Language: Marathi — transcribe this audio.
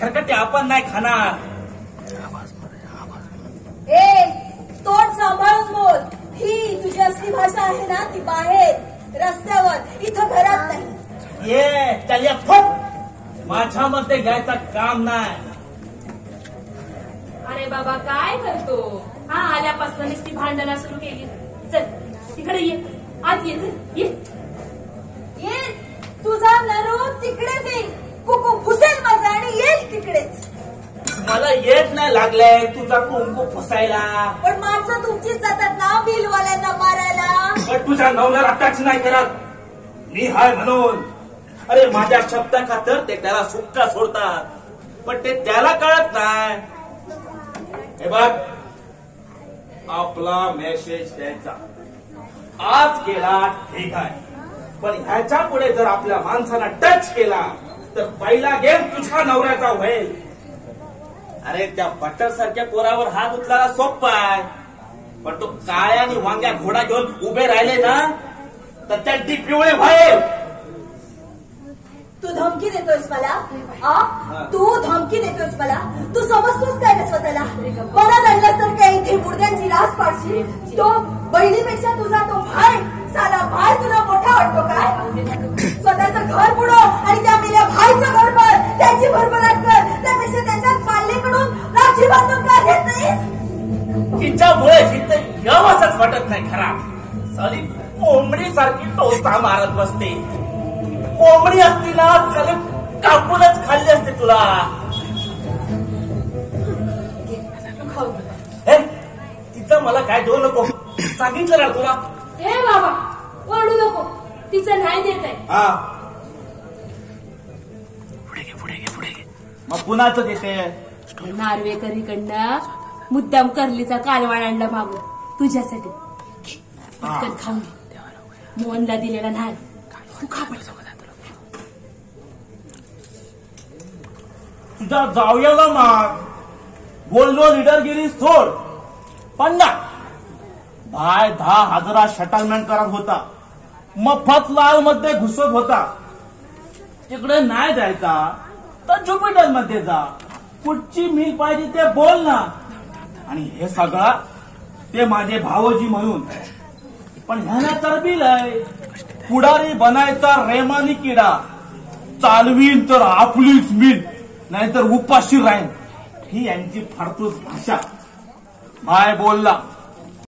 खरकटे आपण नाही खाणार. ए तोंड सांभाळून बोल. ही तुझी असली भाषा आहे ना ती बाहेर रस्त्यावर, इथं घरात नाही. ये चल ये फट, माझ्यामध्ये घ्यायचं काम नाही. अरे बाबा काय करतो हा? आल्यापासून नुसती भांडणं सुरू केली. चल तिकडे ये, आत ये, चल ये ये. तुझा नरू तिकडेच येईल, कुकू फुसेल माझा आणि येईल तिकडेच. मला येत नाही लागलंय तुझा कुंकू फसायला. पण माणसं तुमचीच जातात ना बिलवाल्यांना मारायला. पण तुझ्या नवऱ्याला टच नाही करत मी हाय म्हणून. अरे माझ्या शब्दा खातर ते त्याला सुट्टा सोडतात, पण ते त्याला कळत नाही. हे बघ, आपला मेसेज द्यायचा आज केला ठीक आहे, पण ह्याच्या पुढे जर आपल्या माणसाला टच केला तर पहिला गेम तुझ्या नवऱ्याचा होईल. अरे त्या बटर सारख्या पोरावर हात उचलायला सोपा आहे, पण तो काळ्या आणि वांग्या घोडा घेऊन उभे राहिले ना तर त्या पिवळे व्हाईल. तू धमकी देतोयस मला? तू धमकी देतोयस मला? तू समजतोस काय रे स्वतःला? परत आणलास तर काही इथे मुर्द्यांची रास पाडशील. तो बहिणीपेक्षा तुझा तो भाय, साला भाय तुला मोठा वाटतो काय? स्वतःचं घर बुडव आणि त्या मेल्या भाईचं घर भर, त्याची भरभराट कर. त्यापेक्षा त्याच्यात पाल्याकडून राखी बांधून का घेत नाहीस? तिच्यामुळे इथं यावंच वाटत नाही. खरा साली कोंबडी सारखी टोचा मारत बसते. कोंबडी असती ना साली कापूनच खाल्ली असते तुला. तिचं मला काय देऊ नको सांगितलं ना तुला. हे बाबा ओरडू नको, तिचं नाही देत आहे. हा पुढे घे. मग कुणाचं देते? नार्वेकरीकडनं मुद्दाम करलीचा कालवाड आणला मागून तुझ्यासाठी. पटकन खाऊन घे. मोहनला दिलेला नाही तू खा. तुझ्या जावयाला माग बोललो लिडरगिरी सोड. पण ना भाय 10,000 शटलमेंट करत होता, मफतलाल मध्ये घुसत होता. तिकडे नाही जायचा तर ज्युपिटर मध्ये जा. कुठची मिल पाहिजे ते बोल ना. आणि हे सगळं ते माझे भावजी म्हणून. पण ह्याला तरबिलय पुढारी बनायचा रेमानी किडा. चालवीन तर आपलीच मिल, नाहीतर उपाशी राहीन. ही यांची फारतूस भाषा. भाय बोलला